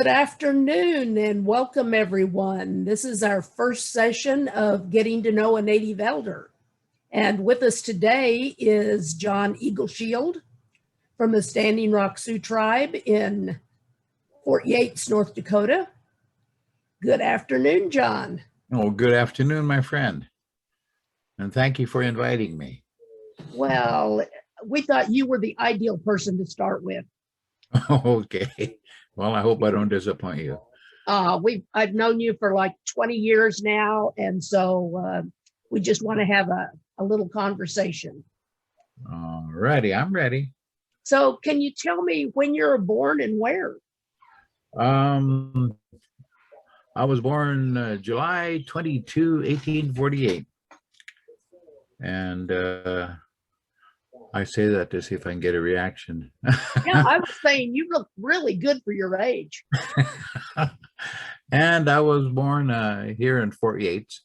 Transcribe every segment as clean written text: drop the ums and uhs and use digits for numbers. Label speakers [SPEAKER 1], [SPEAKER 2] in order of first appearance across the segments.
[SPEAKER 1] Good afternoon and welcome everyone. This is our first session of Getting to Know a Native Elder. And with us today is John Eagleshield from the Standing Rock Sioux tribe in Fort Yates, North Dakota. Good afternoon, John.
[SPEAKER 2] Oh, good afternoon, my friend. And thank you for inviting me.
[SPEAKER 1] Well, we thought you were the ideal person to start with.
[SPEAKER 2] Okay. Well, I hope I don't disappoint you.
[SPEAKER 1] I've known you for like 20 years now, and so we just want to have a little conversation.
[SPEAKER 2] All righty, I'm ready.
[SPEAKER 1] So can you tell me when you were born and where?
[SPEAKER 2] I was born July 22, 1848. And I say that to see if I can get a reaction.
[SPEAKER 1] Yeah, I was saying you look really good for your age.
[SPEAKER 2] And I was born here in Fort Yates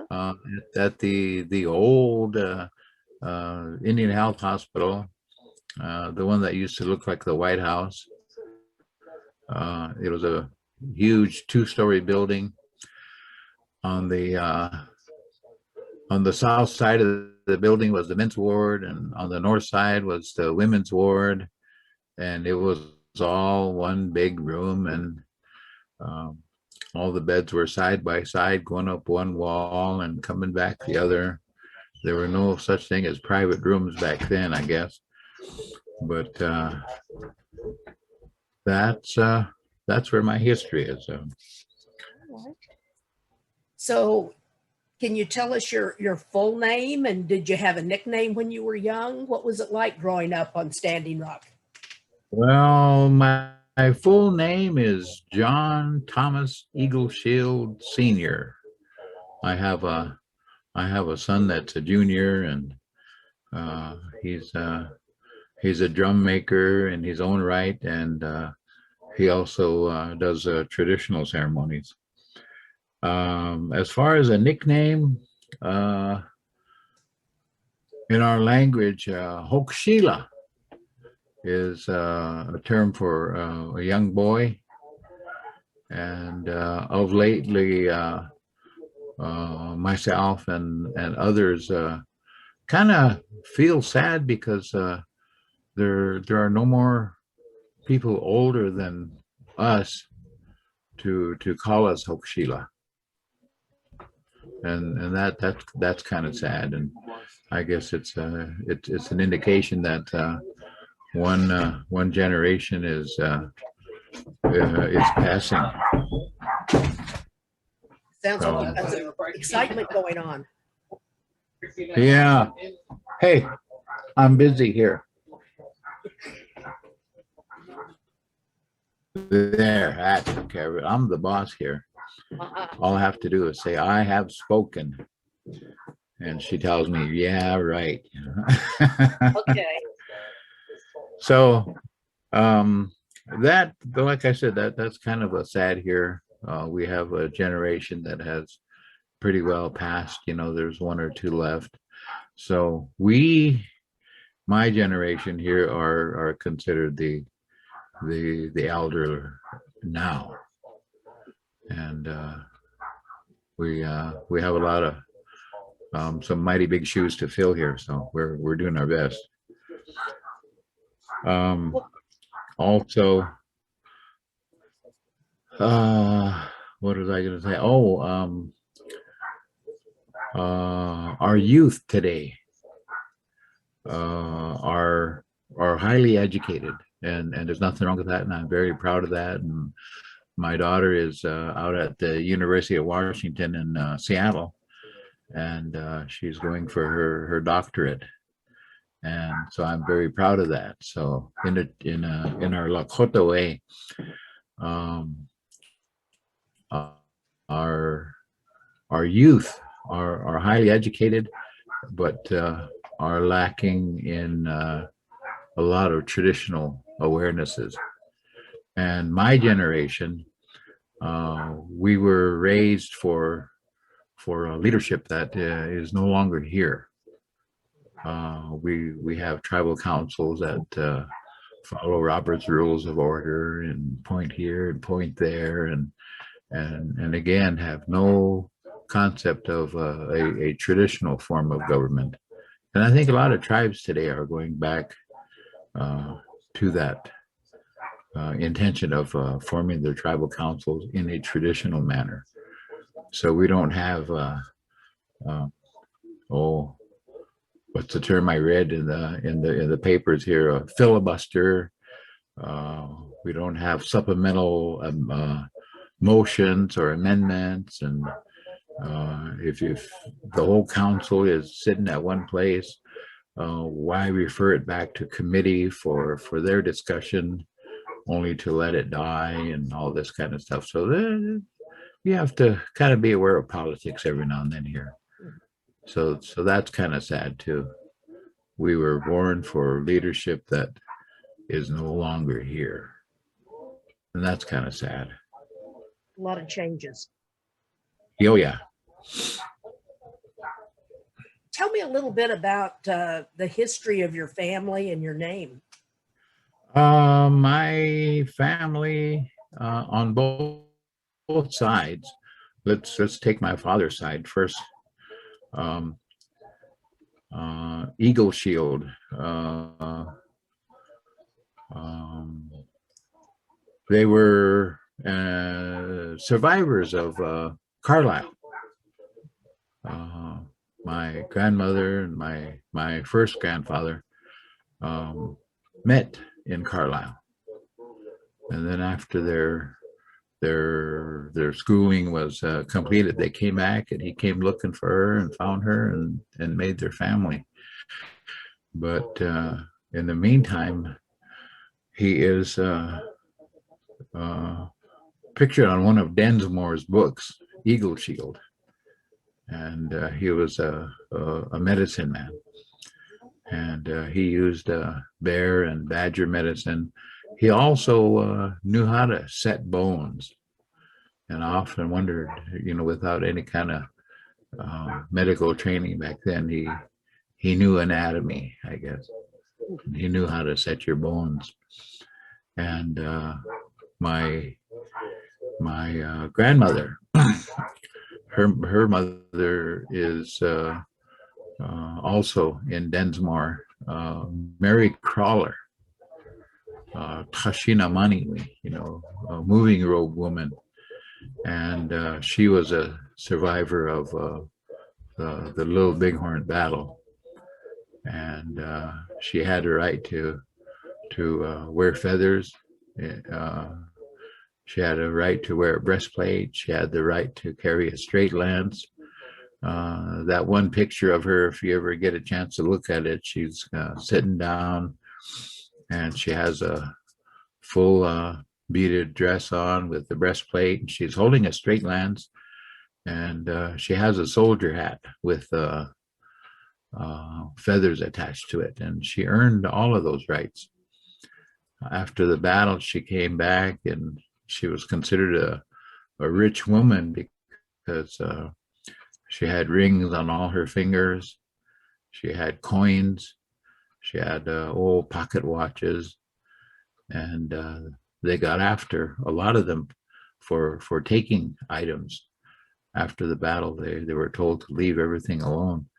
[SPEAKER 2] at the old Indian Health Hospital, the one that used to look like the White House. It was a huge two-story building. On the south side of the building was the men's ward, and on the north side was the women's ward, and it was all one big room, and all the beds were side by side, going up one wall and coming back the other. There were no such thing as private rooms back then, I guess, but that's where my history is.
[SPEAKER 1] So can you tell us your full name, and did you have a nickname when you were young? What was it like growing up on Standing Rock?
[SPEAKER 2] Well, my full name is John Thomas Eagleshield Sr. I have a son that's a junior, and he's a drum maker in his own right, and he also does traditional ceremonies. As far as a nickname, in our language, Hokshila is a term for a young boy. And of lately, myself and others kind of feel sad because there are no more people older than us to call us Hokshila. And that's kind of sad, and I guess it's an indication that one generation is passing.
[SPEAKER 1] Sounds like that's excitement going on.
[SPEAKER 2] Yeah. Hey, I'm busy here. There, that took care of it. I'm the boss here. All I have to do is say, I have spoken. And she tells me, yeah, right.
[SPEAKER 1] Okay.
[SPEAKER 2] So that, like I said, that's kind of a sad here. We have a generation that has pretty well passed, there's one or two left. So my generation here are considered the elder now. And we have a lot of some mighty big shoes to fill here, so we're doing our best. Also, what was I going to say? Our youth today are highly educated, and there's nothing wrong with that, and I'm very proud of that. And my daughter is out at the University of Washington in Seattle, and she's going for her doctorate, and so I'm very proud of that. So in our Lakota way, our youth are highly educated, but are lacking in a lot of traditional awarenesses. And my generation, we were raised for a leadership that is no longer here. We have tribal councils that follow Robert's rules of order and point here and point there, and again have no concept of a traditional form of government. And I think a lot of tribes today are going back to that intention of forming their tribal councils in a traditional manner. So we don't have what's the term I read in the papers here? A filibuster. We don't have supplemental motions or amendments, and if the whole council is sitting at one place, why refer it back to committee for their discussion, only to let it die and all this kind of stuff. So you have to kind of be aware of politics every now and then here. So that's kind of sad too. We were born for leadership that is no longer here, and that's kind of sad.
[SPEAKER 1] A lot of changes.
[SPEAKER 2] Oh yeah.
[SPEAKER 1] Tell me a little bit about the history of your family and your name.
[SPEAKER 2] My family on both sides. Let's take my father's side first. Eagle Shield. They were survivors of Carlisle. My grandmother and my first grandfather met in Carlisle, and then after their schooling was completed, they came back, and he came looking for her and found her and made their family. But in the meantime, he is pictured on one of Densmore's books, Eagle Shield, and he was a medicine man, and he used bear and badger medicine. He also knew how to set bones, and I often wondered, without any kind of medical training back then, he knew anatomy, I guess. He knew how to set your bones. And my grandmother, her mother is also in Densmore, Mary Crawler, Tashina Maniwi, a moving robe woman. And she was a survivor of the Little Bighorn battle. And she had a right to wear feathers. She had a right to wear a breastplate. She had the right to carry a straight lance. That one picture of her, if you ever get a chance to look at it, she's sitting down, and she has a full beaded dress on with the breastplate, and she's holding a straight lance, and she has a soldier hat with feathers attached to it, and she earned all of those rights. After the battle, she came back, and she was considered a rich woman because she had rings on all her fingers. She had coins. She had old pocket watches, and they got after a lot of them for taking items. After the battle, they were told to leave everything alone,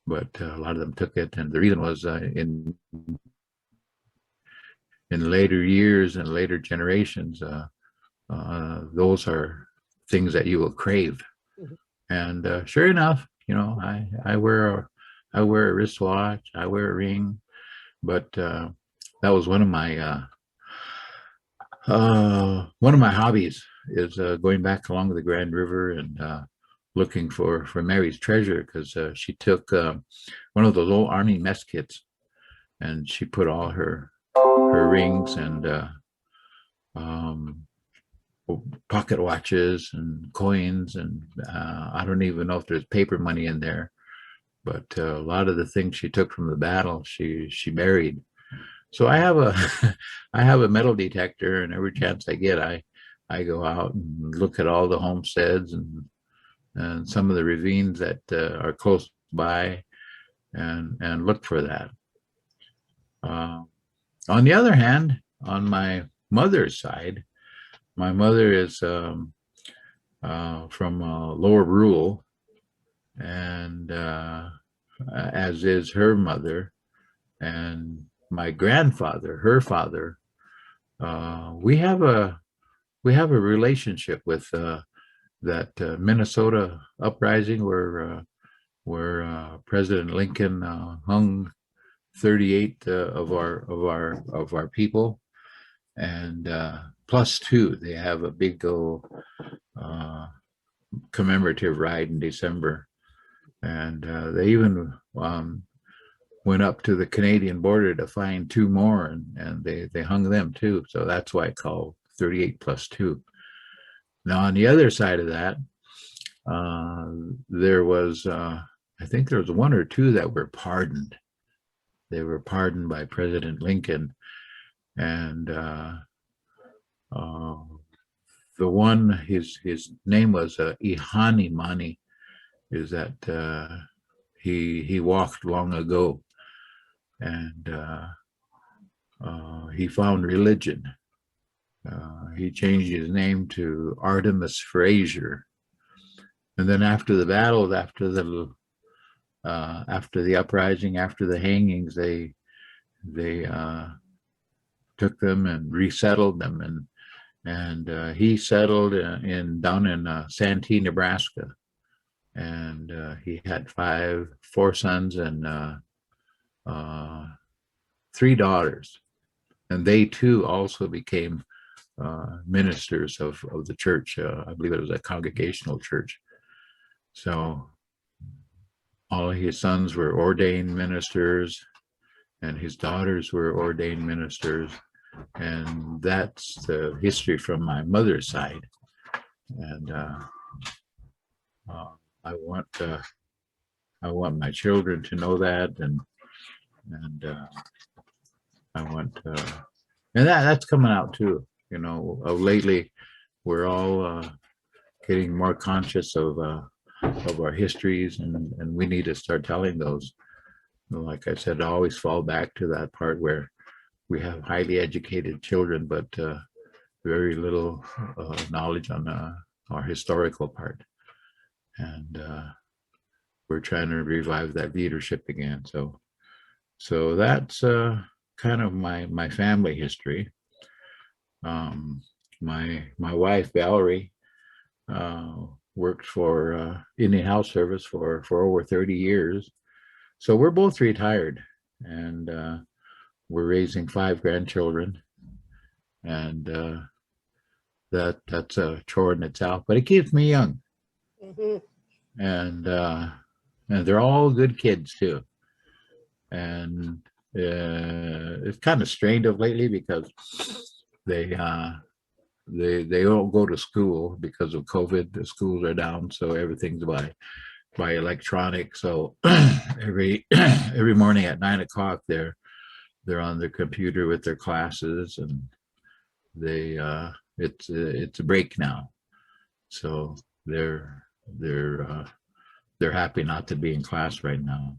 [SPEAKER 2] but a lot of them took it, and the reason was in later years and later generations, those are things that you will crave. And sure enough, I wear a wristwatch, I wear a ring, but that was one of my hobbies, is going back along the Grand River and looking for Mary's treasure, because she took one of those old Army mess kits, and she put all her rings and pocket watches and coins, and I don't even know if there's paper money in there, but a lot of the things she took from the battle, she buried. So I have a metal detector, and every chance I get, I go out and look at all the homesteads and some of the ravines that are close by, and look for that. On the other hand, on my mother's side, my mother is from Lower Rural, and as is her mother, and my grandfather, her father. We have a relationship with that Minnesota uprising where President Lincoln hung 38 of our people, and plus two. They have a big commemorative ride in December, and they even went up to the Canadian border to find two more, and they hung them too. So that's why I call 38 plus two. Now on the other side of that, there was I think there was one or two that were pardoned. They were pardoned by President Lincoln, and the one, his name was Ihani Mani, is that he walked long ago, and he found religion. He changed his name to Artemus Fraser, and then after the battles, after the uprising, after the hangings, they took them and resettled them, and he settled down in Santee, Nebraska, and he had four sons and 3 daughters, and they too also became ministers of the church. I believe it was a congregational church. So all of his sons were ordained ministers, and his daughters were ordained ministers, and that's the history from my mother's side. And I want my children to know that, and I want and that's coming out too. You know, lately we're all getting more conscious of our histories, and we need to start telling those. Like I said, I always fall back to that part where we have highly educated children, but very little knowledge on our historical part, and we're trying to revive that leadership again. So that's kind of my family history. My wife Valerie worked for Indian Health Service for over 30 years. So we're both retired, and we're raising 5 grandchildren, and that's a chore in itself, but it keeps me young. Mm-hmm. And they're all good kids too. And it's kind of strained of lately because they don't go to school because of COVID. The schools are down, so everything's by electronic. So every morning at 9 o'clock, they're on their computer with their classes, and it's a break now. So they're happy not to be in class right now.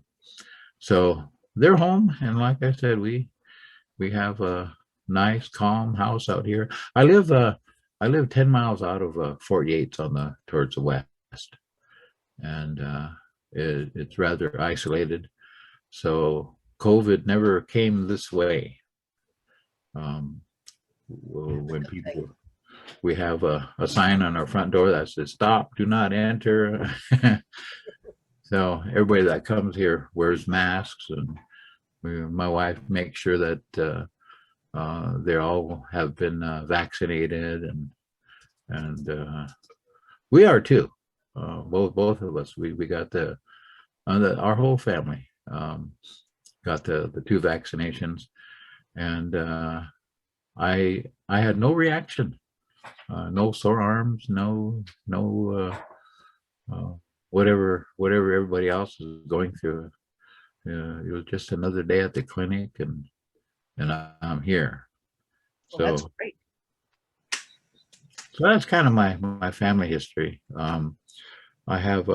[SPEAKER 2] So they're home, and like I said, we have a nice, calm house out here. I live 10 miles out of Fort Yates towards the west, and it's rather isolated. So COVID never came this way. When people, we have a sign on our front door that says "Stop, do not enter." So everybody that comes here wears masks, and my wife makes sure that they all have been vaccinated, and we are too. Both of us. We got our whole family got the 2 vaccinations, and I had no reaction, no sore arms, no whatever everybody else is going through. It was just another day at the clinic, and I'm here.
[SPEAKER 1] Well, that's great.
[SPEAKER 2] So that's kind of my family history. I have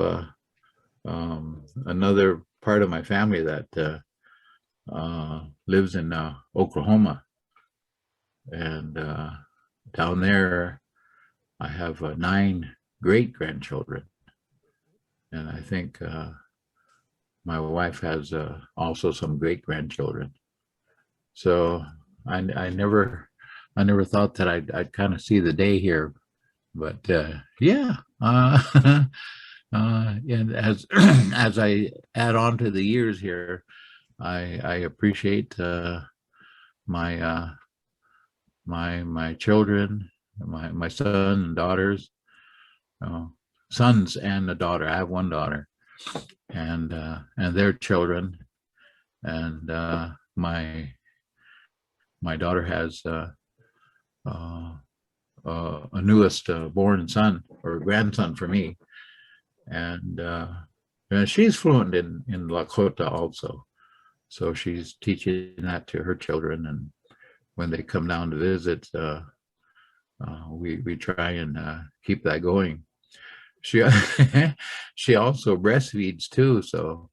[SPEAKER 2] another part of my family that lives in Oklahoma, and down there I have 9 great grandchildren, and I think my wife has also some great grandchildren. So I never thought that I'd kind of see the day here, but yeah. And as as I add on to the years here, I appreciate my my children, my son and daughters, sons and a daughter. I have one daughter, and their children, and my daughter has a newest born son or grandson for me, and she's fluent in Lakota also, so she's teaching that to her children, and when they come down to visit, we try and keep that going. She she also breastfeeds too, so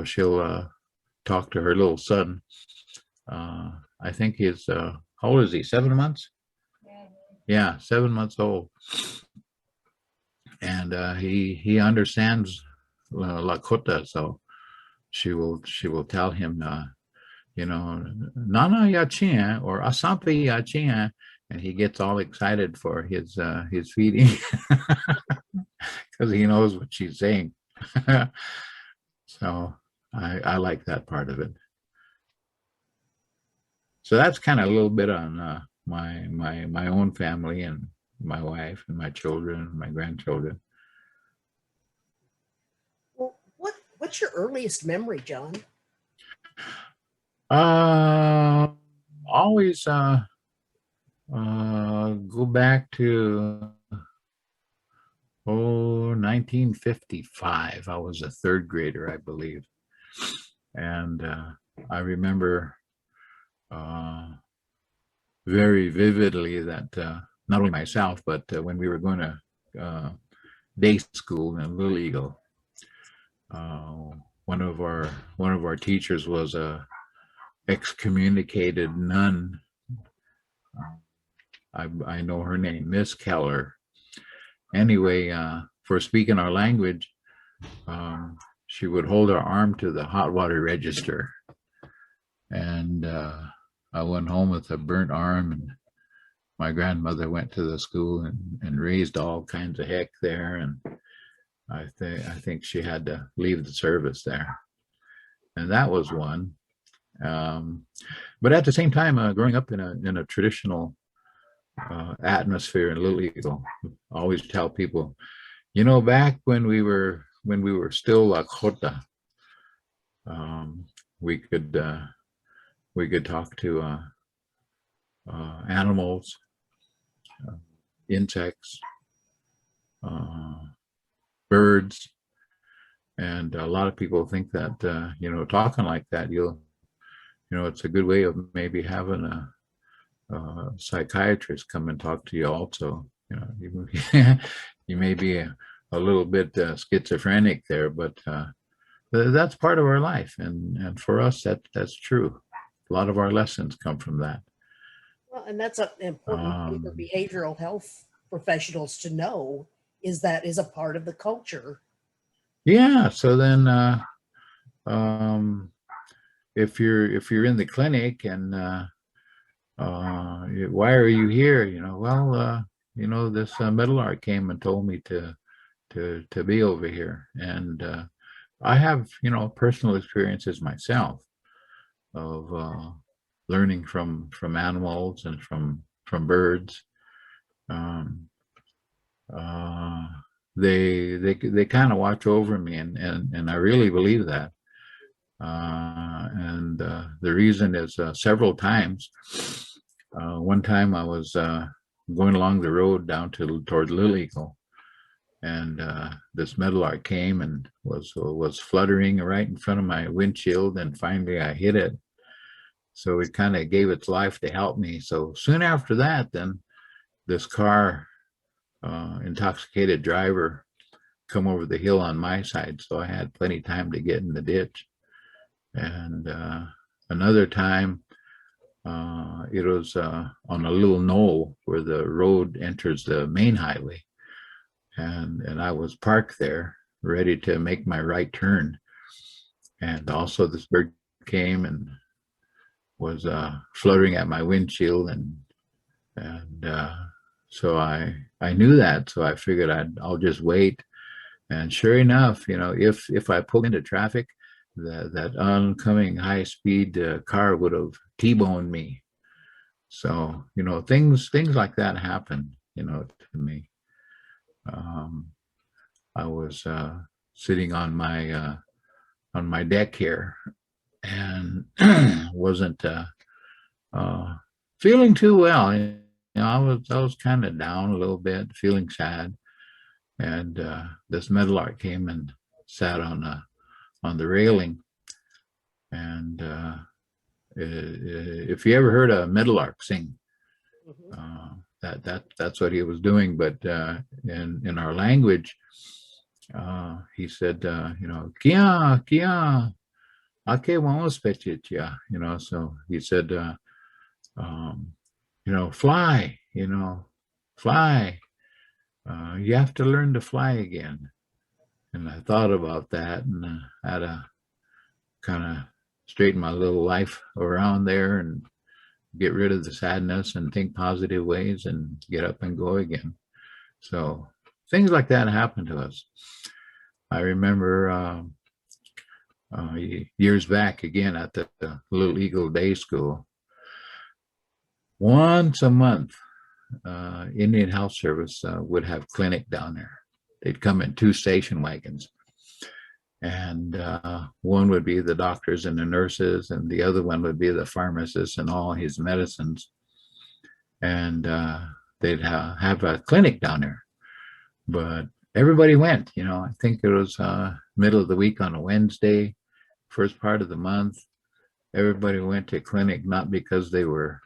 [SPEAKER 2] she'll talk to her little son. I think he's how old is he? 7 months? Yeah, 7 months old, and he understands Lakota, so she will tell him, you know, Nana Yachin or Asampe Yachin, and he gets all excited for his feeding because he knows what she's saying. So I like that part of it. So that's kind of a little bit on my own family and my wife and my children, my grandchildren.
[SPEAKER 1] Well, what's your earliest memory, John?
[SPEAKER 2] Always go back to 1955. I was a third grader, I believe, and I remember very vividly that not only myself, but when we were going to day school in Little Eagle, one of our teachers was a excommunicated nun. I know her name, Miss Keller. Anyway, for speaking our language, she would hold her arm to the hot water register, and I went home with a burnt arm, and my grandmother went to the school and raised all kinds of heck there, and I think she had to leave the service there, and that was one. But at the same time, growing up in a traditional atmosphere in Little Eagle, I always tell people, you know, back when we were still Lakota, we could talk to animals, insects, birds, and a lot of people think that you know, talking like that, it's a good way of maybe having a psychiatrist come and talk to you also. You know, you may be a little bit schizophrenic there, but that's part of our life, and for us that's true. A lot of our lessons come from that.
[SPEAKER 1] Well, and that's an important thing for behavioral health professionals to know, is that is a part of the culture.
[SPEAKER 2] Yeah. So then if you're in the clinic and why are you here? You know, well, you know, this meadowlark came and told me to be over here, and I have, you know, personal experiences myself of learning from animals and from birds. They kind of watch over me, and I really believe that. And the reason is several times. One time I was going along the road down toward Little Eagle, and this meadowlark came and was fluttering right in front of my windshield, and finally I hit it. So it kind of gave its life to help me. So soon after that, then this car, intoxicated driver, come over the hill on my side, so I had plenty of time to get in the ditch. And another time, it was on a little knoll where the road enters the main highway. And I was parked there, ready to make my right turn. And also this bird came and was fluttering at my windshield, and so I knew that, so I figured I'll just wait. And sure enough, if I pulled into traffic, that oncoming high speed car would have T-boned me. So things like that happen to me. I was sitting on my deck here and wasn't feeling too well. I was kind of down a little bit, feeling sad, and this meadowlark came and sat on the railing. And if you ever heard a meadowlark sing, that's what he was doing. But in our language, he said, kia kia ake vamos pechitia, so he said, fly, fly. You have to learn to fly again. And I thought about that, and I had to kind of straighten my little life around there and get rid of the sadness and think positive ways and get up and go again. So things like that happen to us. I remember years back, again at the Little Eagle Day School, once a month, Indian Health Service would have clinic down there. They'd come in 2 station wagons, and one would be the doctors and the nurses, and the other one would be the pharmacist and all his medicines. And they'd have a clinic down there, but everybody went. I think it was middle of the week on a Wednesday, first part of the month. Everybody went to clinic, not because they were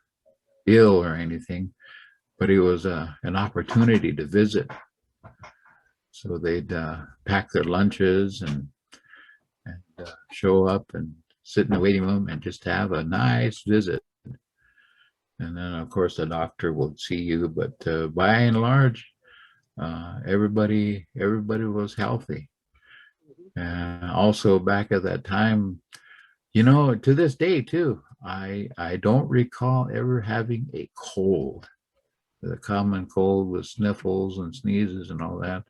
[SPEAKER 2] ill or anything, but it was an opportunity to visit. So they'd pack their lunches and show up and sit in the waiting room and just have a nice visit. And then, of course, the doctor will see you, but by and large, everybody was healthy. And also back at that time, to this day too, I don't recall ever having a cold, the common cold with sniffles and sneezes and all that.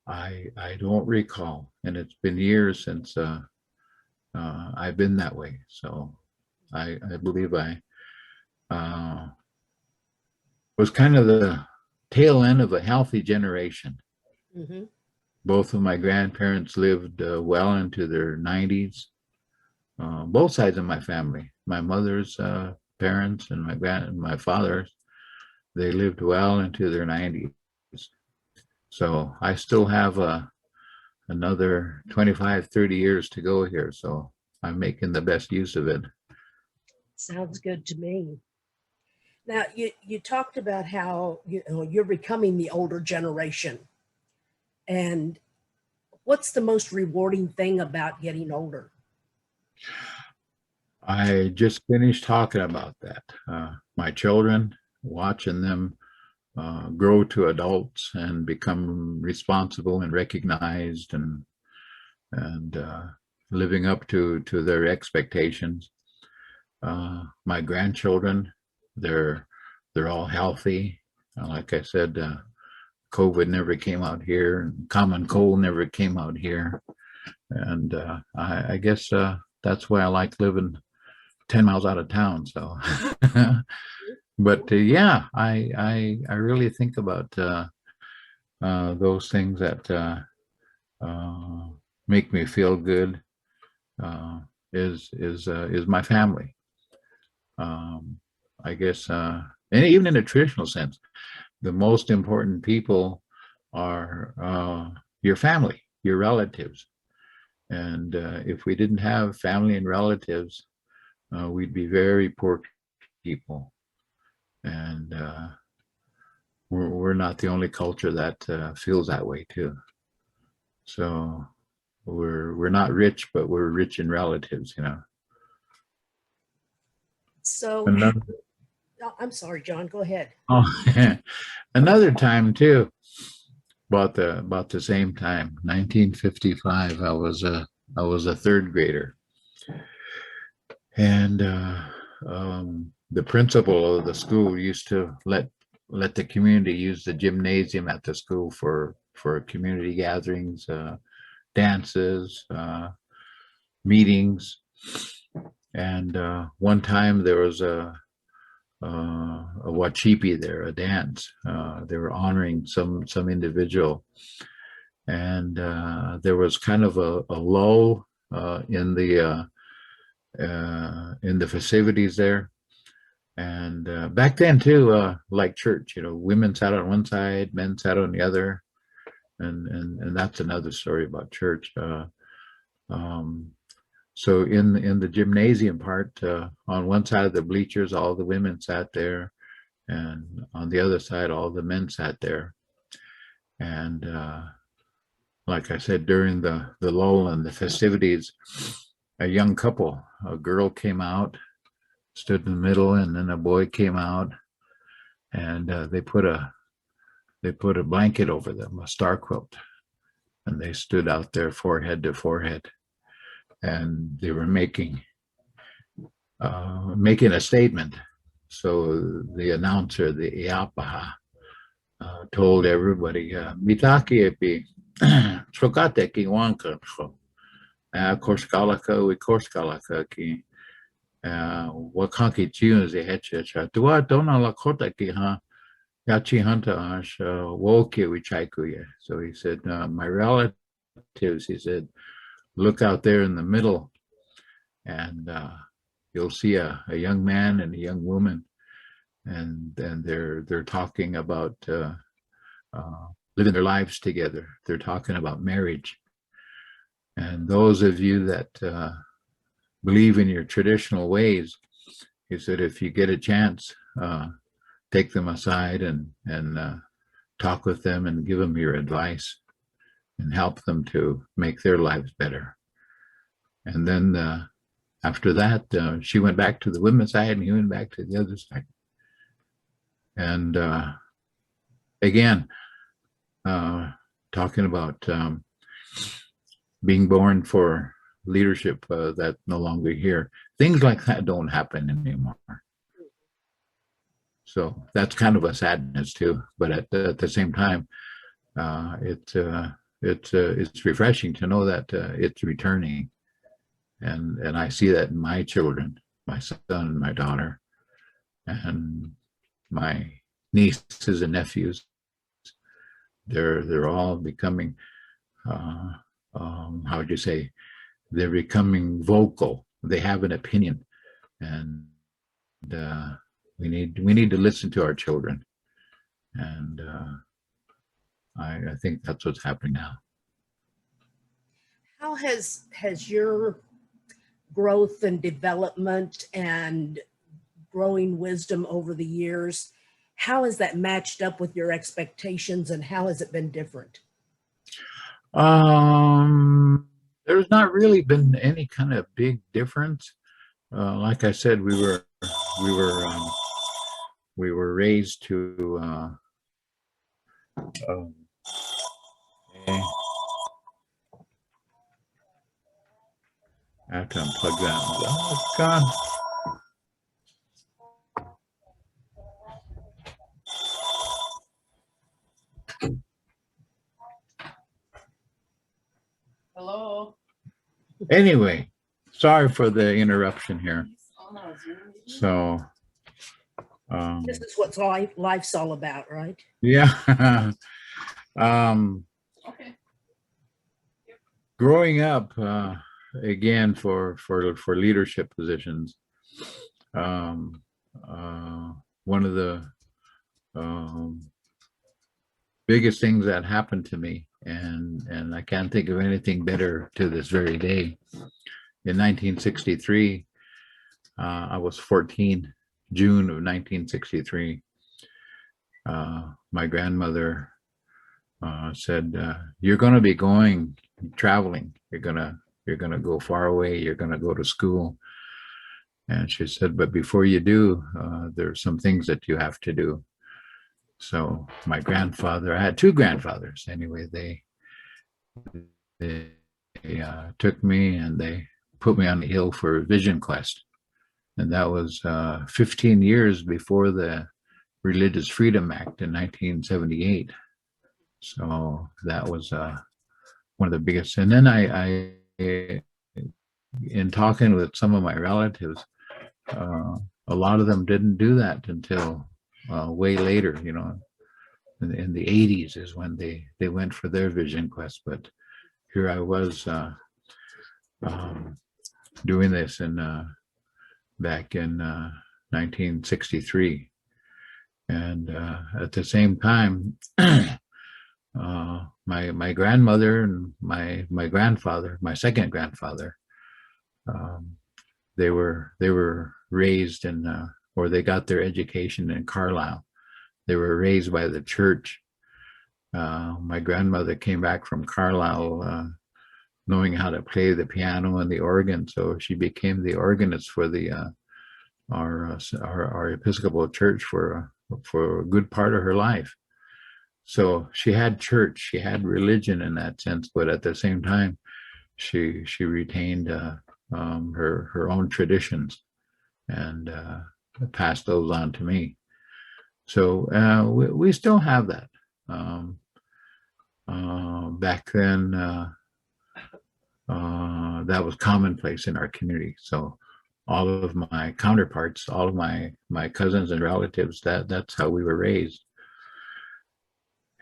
[SPEAKER 2] I don't recall, and it's been years since I've been that way. So I believe I was kind of the tail end of a healthy generation. Mm-hmm. Both of my grandparents lived well into their 90s. Both sides of my family, my mother's parents and my father's, they lived well into their 90s. So I still have another 25, 30 years to go here. So I'm making the best use of it.
[SPEAKER 1] Sounds good to me. Now, you talked about how you're becoming the older generation. And what's the most rewarding thing about getting older?
[SPEAKER 2] I just finished talking about that. My children, watching them grow to adults and become responsible and recognized and living up to their expectations. My grandchildren, they're all healthy. Like I said, COVID never came out here, and common cold never came out here. And I guess that's why I like living 10 miles out of town. So, but yeah, I really think about those things that make me feel good. Is my family. I guess, and even in a traditional sense, the most important people are your family, your relatives. And if we didn't have family and relatives, we'd be very poor people. And we're not the only culture that feels that way too. So we're not rich, but we're rich in relatives,
[SPEAKER 1] So,
[SPEAKER 2] Another,
[SPEAKER 1] I'm sorry, John, go ahead.
[SPEAKER 2] oh, another time too, about the same time, 1955. I was a third grader, and the principal of the school used to let the community use the gymnasium at the school for community gatherings, dances, meetings. And one time there was a wachipi there, a dance. They were honoring some individual, and there was kind of a lull in the festivities there. And back then too, like church, women sat on one side, men sat on the other, and that's another story about church. Um, so in the gymnasium part, on one side of the bleachers, all the women sat there, and on the other side, all the men sat there. And like I said, during the lull and the festivities, a young couple, a girl came out, stood in the middle, and then a boy came out, and they put a blanket over them, a star quilt, and they stood out there forehead to forehead, and they were making a statement. So the announcer, the Iapaha, told everybody, "Mitaki epi, trokate ki wanka, korskalaka we korskalaka ki, wakanki tunes e hecha, tua dona lakota ki ha, yachi hunta ash, woke we chaikuye." So he said, "My relatives," he said, "look out there in the middle, and you'll see a young man and a young woman, and they're talking about living their lives together. They're talking about marriage. And those of you that believe in your traditional ways," he said, "if you get a chance, take them aside and talk with them and give them your advice and help them to make their lives better." And then after that, she went back to the women's side and he went back to the other side. And again, talking about being born for leadership that's no longer here. Things like that don't happen anymore. So that's kind of a sadness too. But at the same time, it's refreshing to know that it's returning. And I see that in my children, my son and my daughter, and my nieces and nephews. They're all becoming, how would you say, they're becoming vocal. They have an opinion, and we need to listen to our children. And I think that's what's happening now.
[SPEAKER 1] How has your growth and development and growing wisdom over the years, how has that matched up with your expectations, and how has it been different?
[SPEAKER 2] There's not really been any kind of big difference. Like I said, we were raised to I have to unplug that. Oh God.
[SPEAKER 3] Hello.
[SPEAKER 2] Anyway, sorry for the interruption here. So
[SPEAKER 1] This is what life's all about, right?
[SPEAKER 2] yeah.
[SPEAKER 3] Okay.
[SPEAKER 2] Growing up, again for leadership positions, one of the biggest things that happened to me, and I can't think of anything better to this very day. In 1963, I was 14, June of 1963. My grandmother said, "You're going to be traveling. You're gonna go far away. You're gonna go to school, And she said, but before you do, there are some things that you have to do. So my grandfather, I had two grandfathers anyway, they took me and they put me on the hill for a vision quest. And that was 15 years before the Religious Freedom Act in 1978. So that was one of the biggest. And then I in talking with some of my relatives, a lot of them didn't do that until way later, you know, in the 80s is when they went for their vision quest. But here I was doing this back in 1963. And at the same time, my grandmother and my grandfather, my second grandfather, they were raised in or they got their education in Carlisle. They were raised by the church. My grandmother came back from Carlisle knowing how to play the piano and the organ, so she became the organist for our Episcopal church for a good part of her life. So she had church, she had religion in that sense, but at the same time, she retained her own traditions and passed those on to me. So we still have that. Back then, that was commonplace in our community. So all of my counterparts, all of my cousins and relatives, that's how we were raised.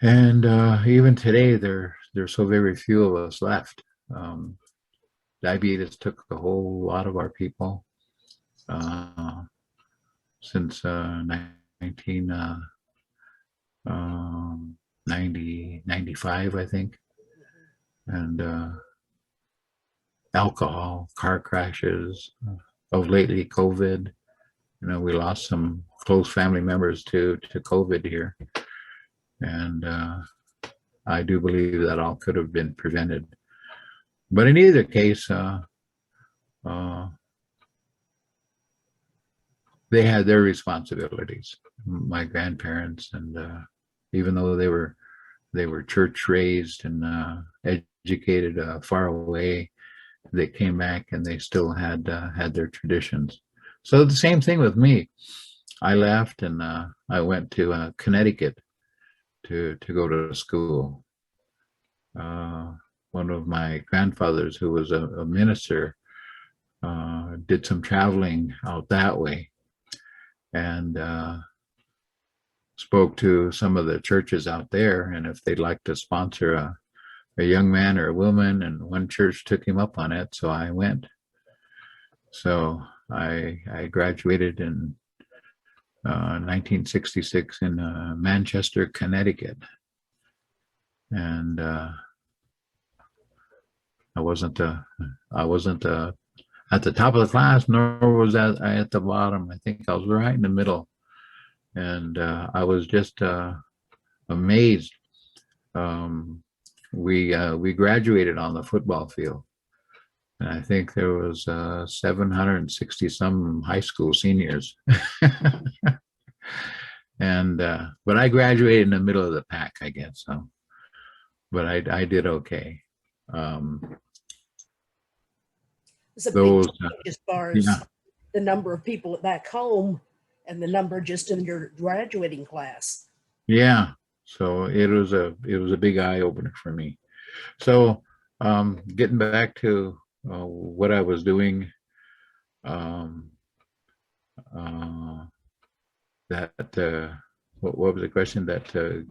[SPEAKER 2] And even today, there's so very few of us left. Diabetes took a whole lot of our people since 1995, I think. And alcohol, car crashes, of lately COVID. You know, we lost some close family members to COVID here. And I do believe that all could have been prevented. But in either case, they had their responsibilities, my grandparents, and even though they were church raised and educated far away, they came back and they still had their traditions. So the same thing with me. I left and I went to Connecticut to go to school. One of my grandfathers, who was a minister, did some traveling out that way and spoke to some of the churches out there, and if they'd like to sponsor a young man or a woman, and one church took him up on it, so I went. So I graduated in 1966 in Manchester, Connecticut, and I wasn't at the top of the class, nor was I at the bottom. I think I was right in the middle, and I was just amazed. We graduated on the football field, and I think there was 760 some high school seniors. And but I graduated in the middle of the pack, I guess. So, but I did okay.
[SPEAKER 1] It's a big change as far as the number of people back home and the number just in your graduating class.
[SPEAKER 2] Yeah. So it was a big eye opener for me. So getting back to what I was doing, what was the question? That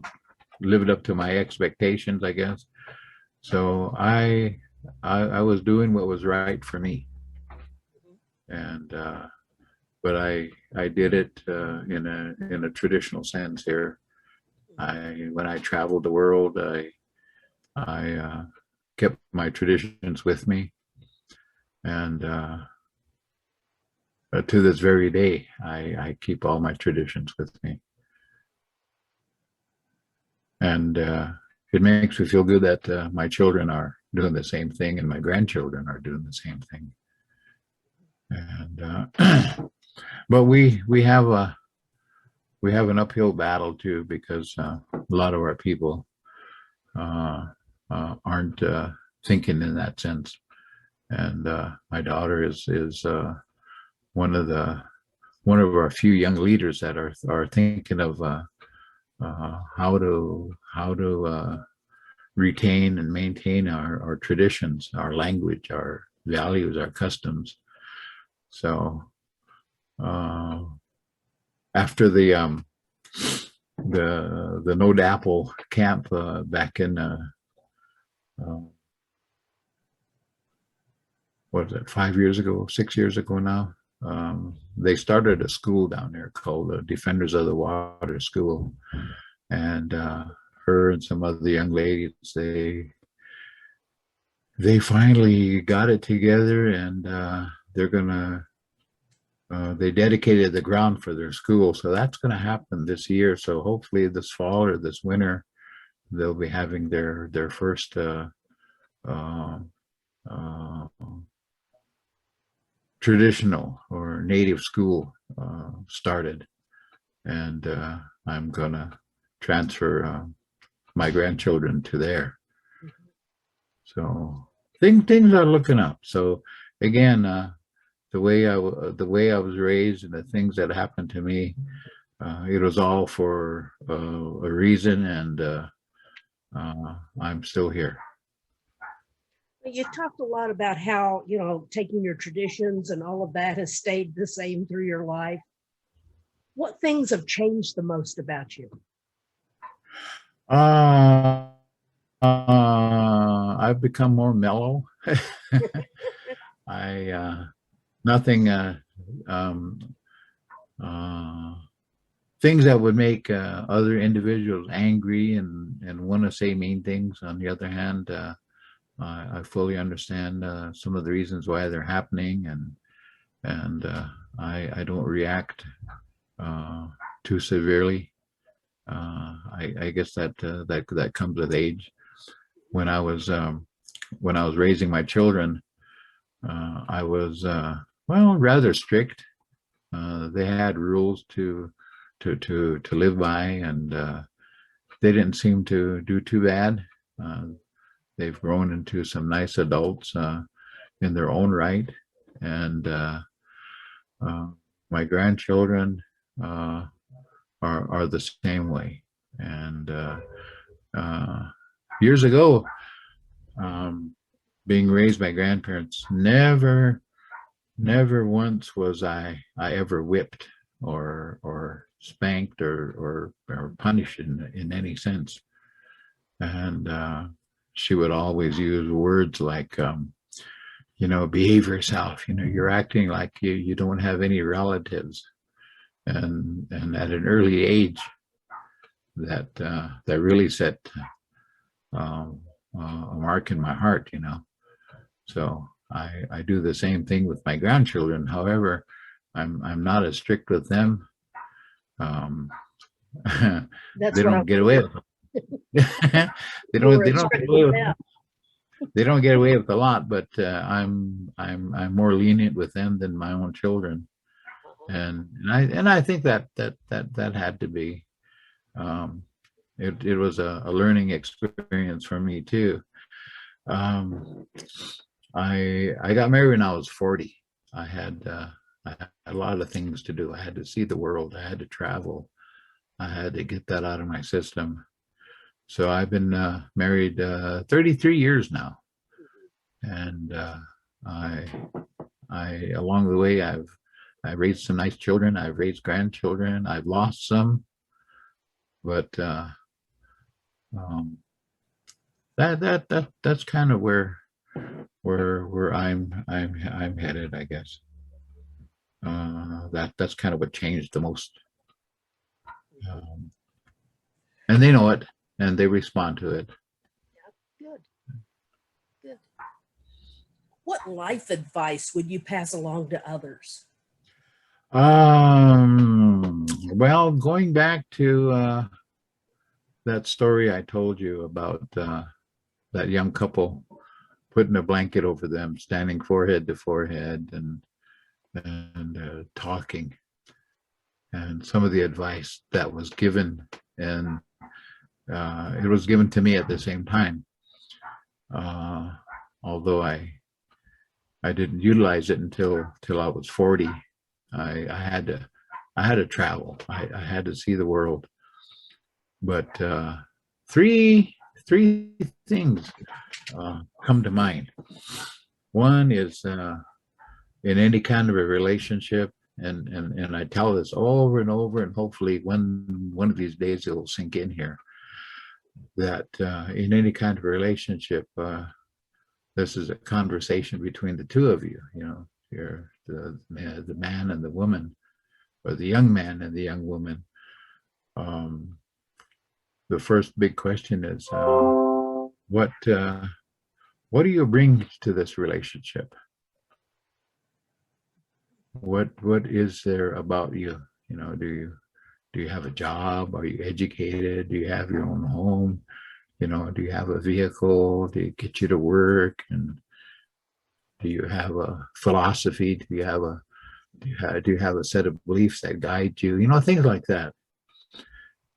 [SPEAKER 2] lived up to my expectations, I guess. So I was doing what was right for me, and but I did it in a traditional sense here. When I traveled the world, I kept my traditions with me, and to this very day, I keep all my traditions with me, and it makes me feel good that my children are doing the same thing, and my grandchildren are doing the same thing. And but we have an uphill battle too, because a lot of our people aren't thinking in that sense. And my daughter is one of our few young leaders that are thinking of how to retain and maintain our traditions, our language, our values, our customs. So after the No Dapple camp back in what was it, 5 years ago, 6 years ago now, they started a school down there called the Defenders of the Water School. And her and some other young ladies, they finally got it together, and they're gonna they dedicated the ground for their school. So that's going to happen this year. So hopefully this fall or this winter, they'll be having their first traditional or native school started. And I'm going to transfer my grandchildren to there. So things are looking up. So again, the way I was raised and the things that happened to me, it was all for a reason, and I'm still here.
[SPEAKER 1] You talked a lot about how, taking your traditions and all of that has stayed the same through your life. What things have changed the most about you?
[SPEAKER 2] I've become more mellow. Nothing things that would make other individuals angry and want to say mean things. On the other hand, I fully understand some of the reasons why they're happening, and I don't react too severely. I guess that comes with age. When I was raising my children, I was rather strict. They had rules to live by, and they didn't seem to do too bad. They've grown into some nice adults in their own right, and my grandchildren are the same way. And years ago, being raised by grandparents, never once was I ever whipped or spanked or punished in any sense. And she would always use words like, behave yourself. You're acting like you don't have any relatives. And at an early age, that really set a mark in my heart. So I do the same thing with my grandchildren. However, I'm not as strict with them. They don't get away with it. They don't get away with it. They don't get away with a lot, but I'm more lenient with them than my own children, and I think that had to be. It was a learning experience for me too. I got married when I was 40. I had a lot of things to do. I had to see the world. I had to travel. I had to get that out of my system. So I've been married 33 years now, and I along the way I raised some nice children. I've raised grandchildren. I've lost some, but that's kind of where I'm headed, I guess. That's kind of what changed the most, and they know it, and they respond to it.
[SPEAKER 1] Yeah, good. What life advice would you pass along to others?
[SPEAKER 2] Well, going back to that story I told you about that young couple putting a blanket over them, standing forehead to forehead, and talking, and some of the advice that was given, and it was given to me at the same time. Although I didn't utilize it until I was 40. I had to travel. I had to see the world. But three things come to mind. One is in any kind of a relationship, and I tell this over and over, and hopefully one of these days it will sink in here, that in any kind of relationship, this is a conversation between the two of you. You know, you're the man and the woman, or the young man and the young woman. The first big question is, what do you bring to this relationship? What is there about you? You know, do you have a job? Are you educated? Do you have your own home? You know, do you have a vehicle? Do you get you to work? And do you have a philosophy? Do you have a set of beliefs that guide you? You know, things like that.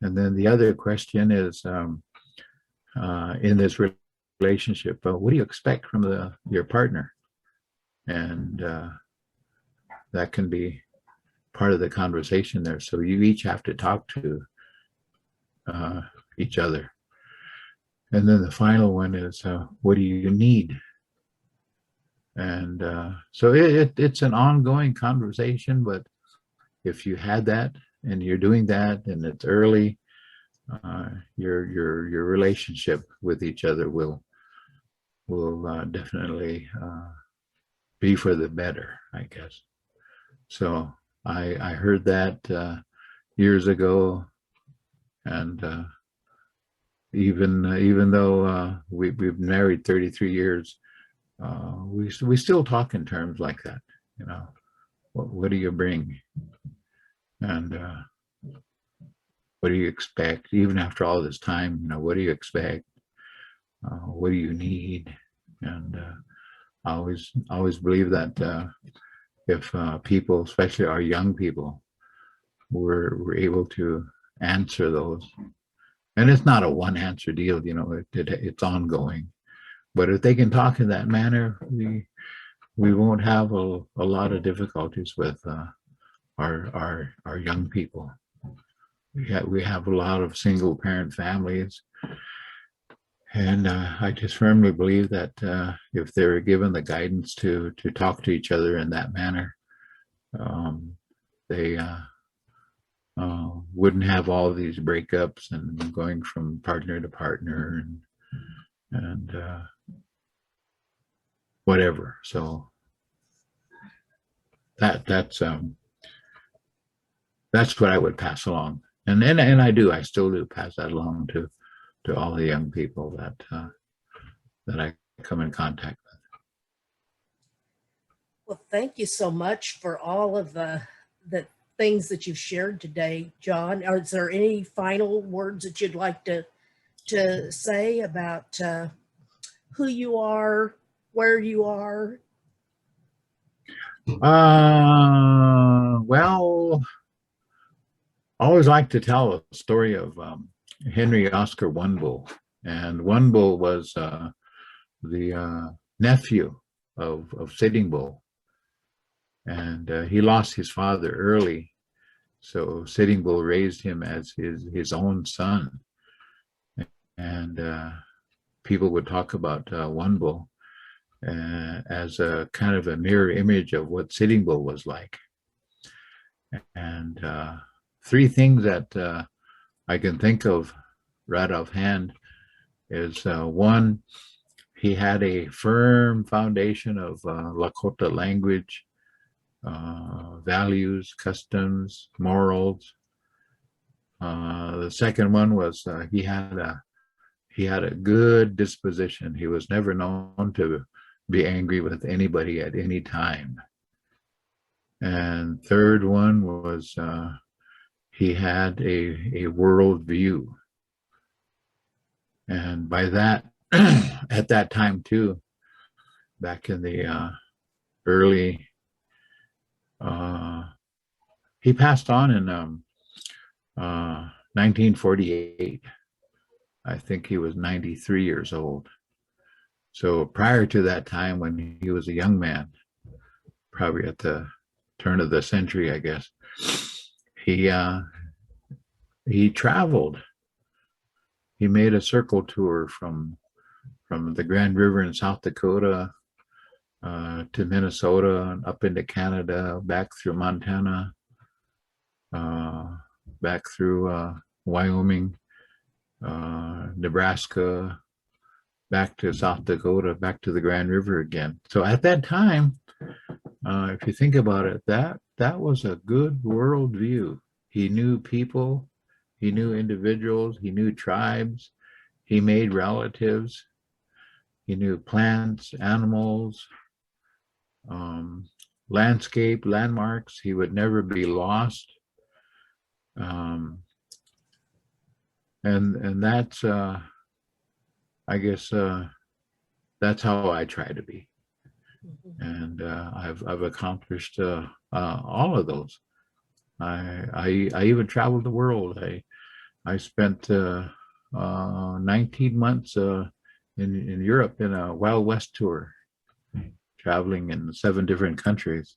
[SPEAKER 2] And then the other question is, in this relationship, what do you expect from your partner? And that can be part of the conversation there. So you each have to talk to each other. And then the final one is, what do you need? And so it's an ongoing conversation, but if you had that and you're doing that and it's early, your relationship with each other will definitely be for the better, I guess. So I heard that years ago, and even though we've been married 33 years, we still talk in terms like that. You know, what do you bring, and what do you expect? Even after all this time, you know, what do you expect? What do you need? And I always believe that if people, especially our young people, were able to answer those, and it's not a one answer deal, you know, it's ongoing. But if they can talk in that manner, we won't have a lot of difficulties with our young people. We have a lot of single parent families, and I just firmly believe that if they were given the guidance to talk to each other in that manner, they wouldn't have all these breakups and going from partner to partner and whatever. So that's what I would pass along, and I still do pass that along to all the young people that I come in contact with.
[SPEAKER 1] Well, thank you so much for all of the things that you've shared today, John. Is there any final words that you'd like to say about who you are, where you are?
[SPEAKER 2] Well, I always like to tell a story of Henry Oscar Wunbull, and Wunbull was the nephew of Sitting Bull, and he lost his father early, so Sitting Bull raised him as his own son, and people would talk about Wunbull as a kind of a mirror image of what Sitting Bull was like. And three things that I can think of right offhand is one, he had a firm foundation of Lakota language, values, customs, morals. The second one was he had a good disposition. He was never known to be angry with anybody at any time. And third one was he had a world view. And by that, at that time too, back in the early he passed on in 1948. I think he was 93 years old. So prior to that time, when he was a young man, probably at the turn of the century, I guess, he traveled. He made a circle tour from the Grand River in South Dakota to Minnesota and up into Canada, back through Montana, back through Wyoming, Nebraska, back to South Dakota, back to the Grand River again. So at that time, if you think about it, that was a good world view. He knew people, he knew individuals, he knew tribes, he made relatives, he knew plants, animals, landscape, landmarks. He would never be lost. And that's, I guess, that's how I try to be. And I've accomplished all of those. I even traveled the world. I spent 19 months in Europe in a Wild West tour, traveling in 7 different countries.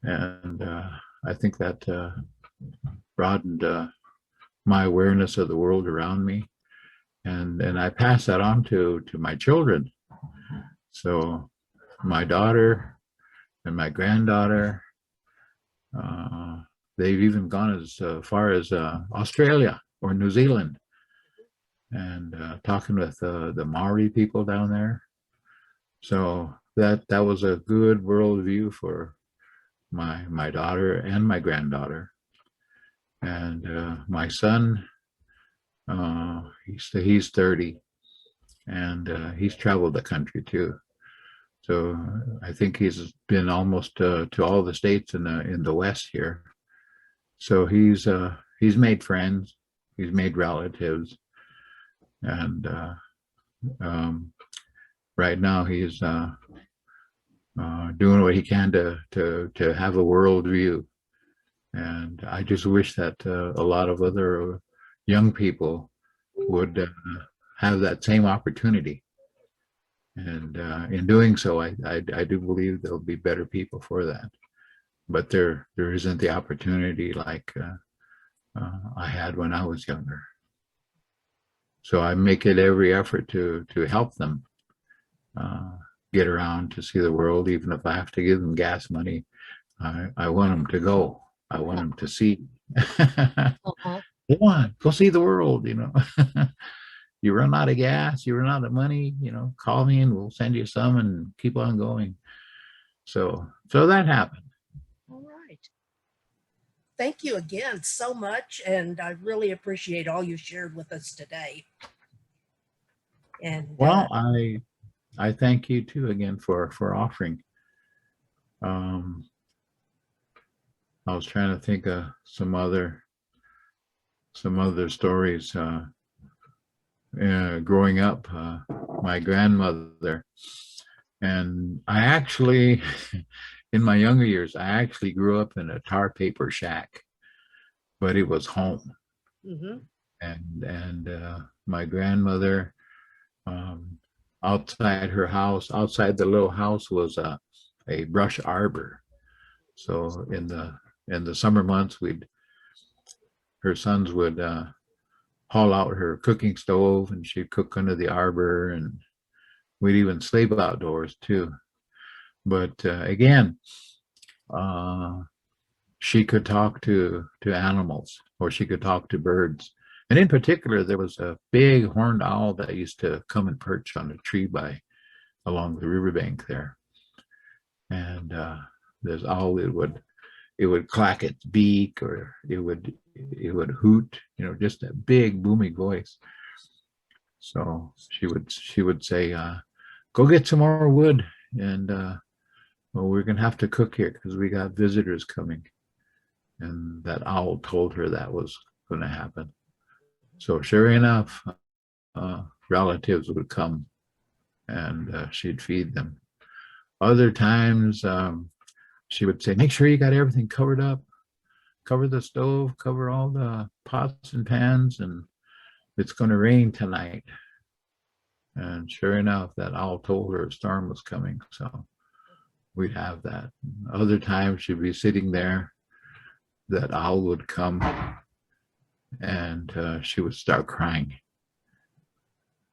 [SPEAKER 2] And I think that broadened my awareness of the world around me. And I pass that on to my children. So my daughter and my granddaughter, they've even gone as far as Australia or New Zealand, and talking with the Maori people down there. So that was a good worldview for my daughter and my granddaughter. And my son, he's 30, and he's traveled the country too. So I think he's been almost to all the states in the West here. So he's made friends, he's made relatives, and right now he's doing what he can to have a world view. And I just wish that a lot of other young people would have that same opportunity. And in doing so, I do believe there'll be better people for that. But there isn't the opportunity like I had when I was younger. So I make it every effort to help them get around to see the world, even if I have to give them gas money. I want them to go. I want them to see. Come on, go see the world, you know. You run out of gas, you run out of money, you know, call me and we'll send you some and keep on going. So that happened.
[SPEAKER 1] All right. Thank you again so much. And I really appreciate all you shared with us today. And
[SPEAKER 2] well, I thank you too again for offering. I was trying to think of some other stories. Growing up, my grandmother, and I actually, in my younger years, I actually grew up in a tar paper shack, but it was home.
[SPEAKER 1] mm-hmm.
[SPEAKER 2] And my grandmother, outside her house, outside the little house was a brush arbor. So in the summer months, her sons would haul out her cooking stove and she'd cook under the arbor, and we'd even sleep outdoors too. But again, she could talk to animals, or she could talk to birds. And in particular, there was a big horned owl that used to come and perch on a tree along the riverbank there. And this owl, it would clack its beak, or it would hoot, you know, just a big booming voice. So she would say, go get some more wood, and well, we're gonna have to cook here because we got visitors coming. And that owl told her that was gonna happen. So sure enough, relatives would come, and she'd feed them. Other times, she would say, make sure you got everything covered up, cover the stove, cover all the pots and pans, and it's going to rain tonight. And sure enough, that owl told her a storm was coming. So we'd have that. Other times she'd be sitting there, that owl would come, and she would start crying.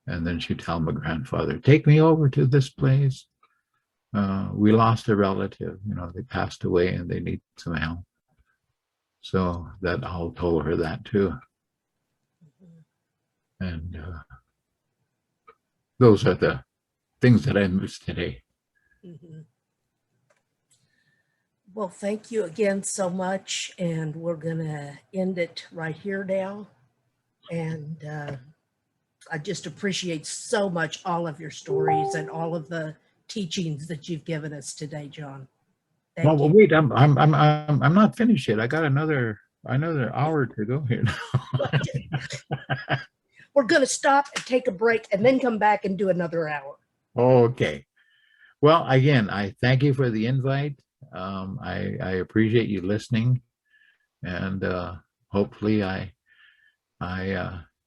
[SPEAKER 2] And then she'd tell my grandfather, take me over to this place. We lost a relative, they passed away and they need some help. So that owl told her that too. And those are the things that I miss today.
[SPEAKER 1] Mm-hmm. Well, thank you again so much. And we're going to end it right here now. And I just appreciate so much all of your stories and all of the teachings that you've given us today, John. Thank
[SPEAKER 2] Well,
[SPEAKER 1] you.
[SPEAKER 2] wait, I'm not finished yet. I got another hour to go here.
[SPEAKER 1] We're going to stop and take a break and then come back and do another hour.
[SPEAKER 2] Okay. Well, again, I thank you for the invite. I appreciate you listening, and hopefully I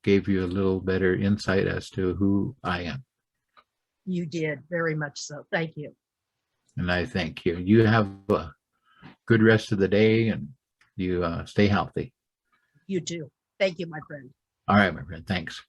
[SPEAKER 2] gave you a little better insight as to who I am.
[SPEAKER 1] You did, very much so. Thank you.
[SPEAKER 2] And I thank you. You have a good rest of the day, and you stay healthy.
[SPEAKER 1] You too. Thank you, my friend.
[SPEAKER 2] All right, my friend. Thanks.